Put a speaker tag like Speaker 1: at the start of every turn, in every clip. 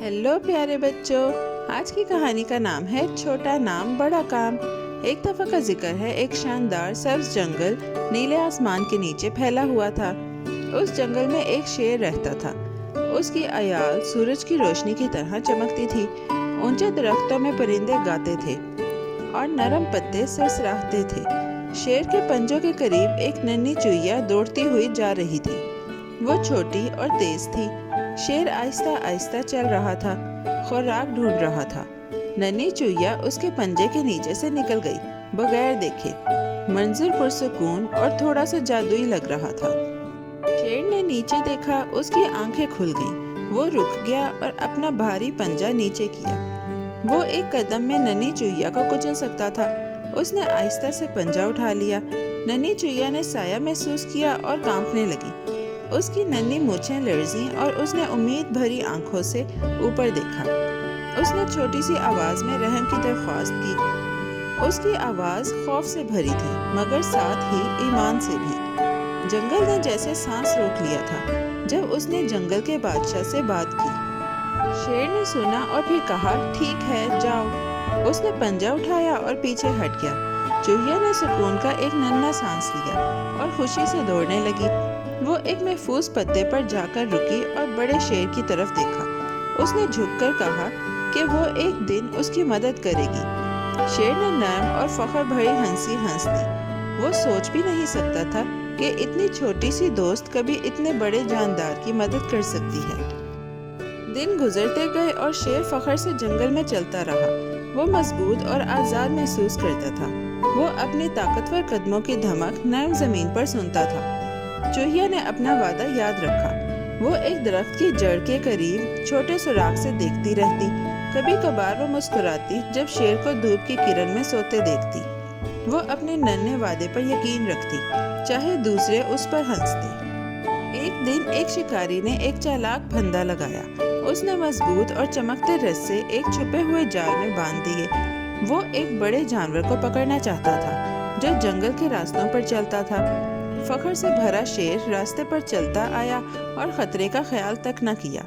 Speaker 1: Hello प्यारे बच्चों, आज की कहानी का नाम है छोटा नाम बड़ा काम। एक दफा का जिक्र है, एक शानदार सब्ज जंगल नीले आसमान के नीचे फैला हुआ था। उस जंगल में एक शेर रहता था। उसकी आयाल सूरज की रोशनी की तरह चमकती थी। ऊंचे दरख्तों में परिंदे गाते थे और नरम पत्ते सरसराहते थे। शेर के पंजों के करीब एक नन्ही चुईया दौड़ती हुई जा रही थी। वो छोटी और तेज थी। शेर आहिस्ता आहिस्ता चल रहा था, खुराक ढूंढ रहा था। नन्ही चुईया उसके पंजे के नीचे से निकल गई, बगैर देखे। मंजर पुरसुकून और थोड़ा सा जादुई लग रहा था। शेर ने नीचे देखा, उसकी आंखें खुल गईं। वो रुक गया और अपना भारी पंजा नीचे किया। वो एक कदम में नन्ही चुईया को कुचल सकता था। उसने आहिस्ता से पंजा उठा लिया। नन्ही चुईया ने साया महसूस किया और कांपने लगी। उसकी नन्ही मूंछें लर्जी और उसने उम्मीद भरी आंखों से ऊपर देखा। उसने छोटी सी आवाज में रहम की दरख्वास्त की। उसकी आवाज खौफ से भरी थी, मगर साथ ही ईमान से भी। जंगल ने जैसे सांस रोक लिया था जब उसने जंगल के बादशाह से बात की। शेर ने सुना और फिर कहा, ठीक है, जाओ। उसने पंजा उठाया और पीछे हट गया। चूहिया ने सुकून का एक नन्हा सांस लिया और खुशी से दौड़ने लगी। वो एक महफूज पत्ते पर जाकर रुकी और बड़े शेर की तरफ देखा। उसने झुककर कहा कि वो एक दिन उसकी मदद करेगी। शेर ने नर्म और फख्र भरी हंसी हंस दी। वो सोच भी नहीं सकता था कि इतनी छोटी सी दोस्त कभी इतने बड़े जानदार की मदद कर सकती है। दिन गुजरते गए और शेर फख्र से जंगल में चलता रहा। वो मजबूत और आजाद महसूस करता था। वो अपनी ताकतवर कदमों की धमक नरम जमीन पर सुनता था। चूहिया ने अपना वादा याद रखा। वो एक दरख्त की जड़ के करीब छोटे सुराख से देखती रहती। कभी कभार वो मुस्कुराती जब शेर को धूप की किरण में सोते देखती। वो अपने नन्हे वादे पर यकीन रखती, चाहे दूसरे उस पर हंसते। एक दिन एक शिकारी ने एक चालाक फंदा लगाया। उसने मजबूत और चमकते रस्से एक छुपे हुए जाल में बांध दिए। वो एक बड़े जानवर को पकड़ना चाहता था जो जंगल के रास्तों पर चलता था। फख्र से भरा शेर रास्ते पर चलता आया और खतरे का ख्याल तक न किया।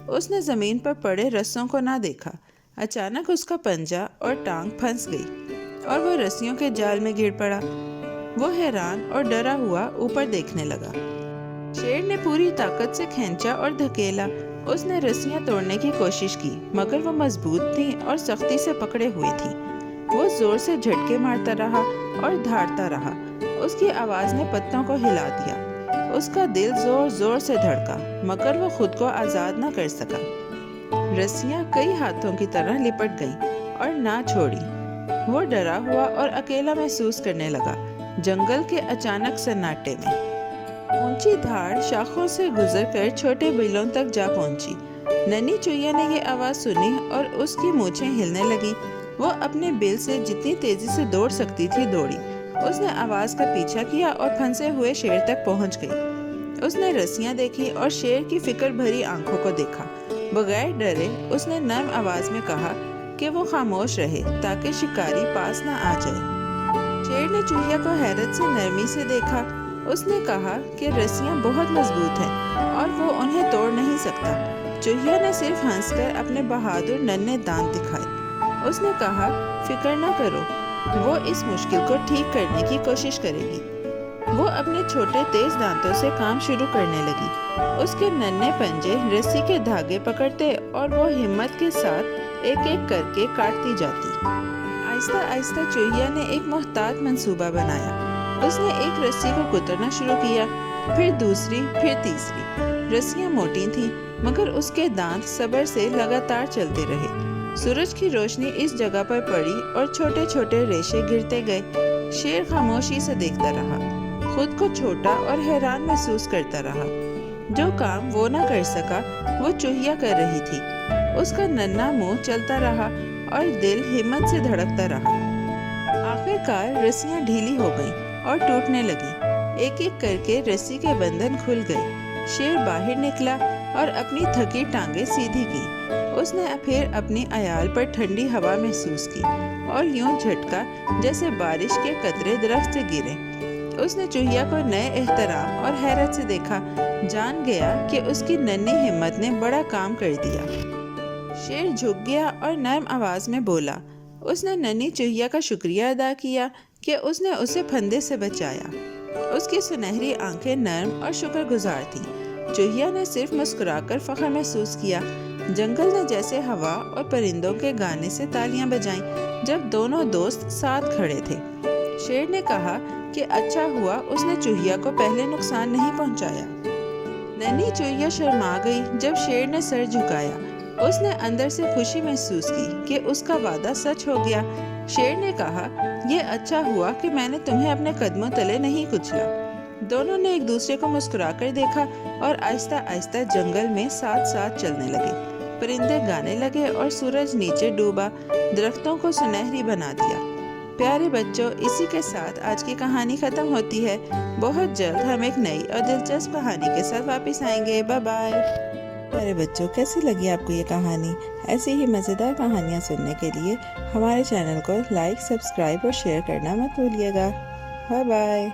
Speaker 1: उसने जमीन पर पड़े रस्सों को ना देखा। अचानक उसका पंजा और टांग फंस गई और वो रस्सियों के जाल में गिर पड़ा। वो हैरान और डरा हुआ ऊपर देखने लगा। शेर ने पूरी ताकत से खींचा और धकेला। उसने रस्सियां तोड़ने की कोशिश की, मगर वो मजबूत थी और सख्ती से पकड़े हुए थी। वो जोर से झटके मारता रहा और धाड़ता रहा। उसकी आवाज ने पत्तों को हिला दिया। उसका दिल जोर जोर से धड़का, मगर वो खुद को आजाद न कर सका। रस्सियां कई हाथों की तरह लिपट गईं और ना छोड़ी। वो डरा हुआ और अकेला महसूस करने लगा, जंगल के अचानक सन्नाटे में। ऊंची धाड़ शाखों से गुजरकर छोटे बिलों तक जा पहुंची। नन्ही चुईया ने ये आवाज सुनी और उसकी मूंछें हिलने लगी। वो अपने बिल से जितनी तेजी से दौड़ सकती थी दौड़ी। उसने आवाज का पीछा किया और फंसे हुए शेर तक पहुंच गई। उसने रस्सियां देखी और शेर की फिक्र भरी आंखों को देखा। बगैर डरे उसने नर्म आवाज में कहा कि वो खामोश रहे ताकि शिकारी पास न आ जाए। शेर ने चूहिया को हैरत से नरमी से देखा। उसने कहा कि रस्सियां बहुत मजबूत हैं और वो उन्हें तोड़ नहीं सकता। चूहिया ने सिर्फ हंसकर अपने बहादुर नन्हे दांत दिखाए। उसने कहा, फिक्र न करो, वो इस मुश्किल को ठीक करने की कोशिश करेगी। वो अपने छोटे तेज दांतों से काम शुरू करने लगी। उसके नन्हे पंजे रस्सी के धागे पकड़ते और वो हिम्मत के साथ एक एक करके काटती जाती। आहिस्ता आहिस्ता चूहिया ने एक मुहतात मंसूबा बनाया। उसने एक रस्सी को कुतरना शुरू किया, फिर दूसरी, फिर तीसरी। रस्सियां मोटी थीं, मगर उसके दांत सब्र से लगातार चलते रहे। सूरज की रोशनी इस जगह पर पड़ी और छोटे छोटे रेशे गिरते गए। शेर खामोशी से देखता रहा, खुद को छोटा और हैरान महसूस करता रहा। जो काम वो न कर सका वो चूहिया कर रही थी। उसका नन्हा मुंह चलता रहा और दिल हिम्मत से धड़कता रहा। आखिरकार रस्सियां ढीली हो गईं और टूटने लगी। एक एक करके रस्सी के बंधन खुल गए। शेर बाहर निकला और अपनी थकी टांगे सीधी की। उसने फिर अपनी आयाल पर ठंडी हवा महसूस की और यूं झटका जैसे बारिश के कतरे दरख्त से गिरे। उसने चूहिया को नए एहतराम और हैरत से देखा। जान गया कि उसकी नन्ही हिम्मत ने बड़ा काम कर दिया। شیر جھک گیا اور نرم آواز میں بولا۔ اس نے ننھی چوہیا کا شکریہ ادا کیا کہ اس نے اسے پھندے سے بچایا۔ اس کی سنہری آنکھیں نرم اور شکر گزار تھیں۔ چوہیا نے صرف مسکرا کر فخر محسوس کیا۔ جنگل نے جیسے ہوا اور پرندوں کے گانے سے تالیاں بجائیں جب دونوں دوست ساتھ کھڑے تھے۔ شیر نے کہا کہ اچھا ہوا اس نے چوہیا کو پہلے نقصان نہیں پہنچایا۔ ننھی چوہیا شرما گئی جب شیر نے سر جھکایا۔ اس نے اندر سے خوشی محسوس کی کہ اس کا وعدہ سچ ہو گیا۔ شیر نے کہا، یہ اچھا ہوا کہ میں نے تمہیں اپنے قدموں تلے نہیں کچلا۔ دونوں نے ایک دوسرے کو مسکرا کر دیکھا اور آہستہ آہستہ جنگل میں ساتھ ساتھ چلنے لگے۔ پرندے گانے لگے اور سورج نیچے ڈوبا درختوں کو سنہری بنا دیا۔ پیارے بچوں، اسی کے ساتھ آج کی کہانی ختم ہوتی ہے۔ بہت جلد ہم ایک نئی اور دلچسپ کہانی کے ساتھ واپس آئیں گے۔ Bye bye. پیارے بچوں، کیسی لگی آپ کو یہ کہانی؟ ایسی ہی مزیدار کہانیاں سننے کے لیے ہمارے چینل کو لائک، سبسکرائب اور شیئر کرنا مت بھولیے گا۔ Bye bye.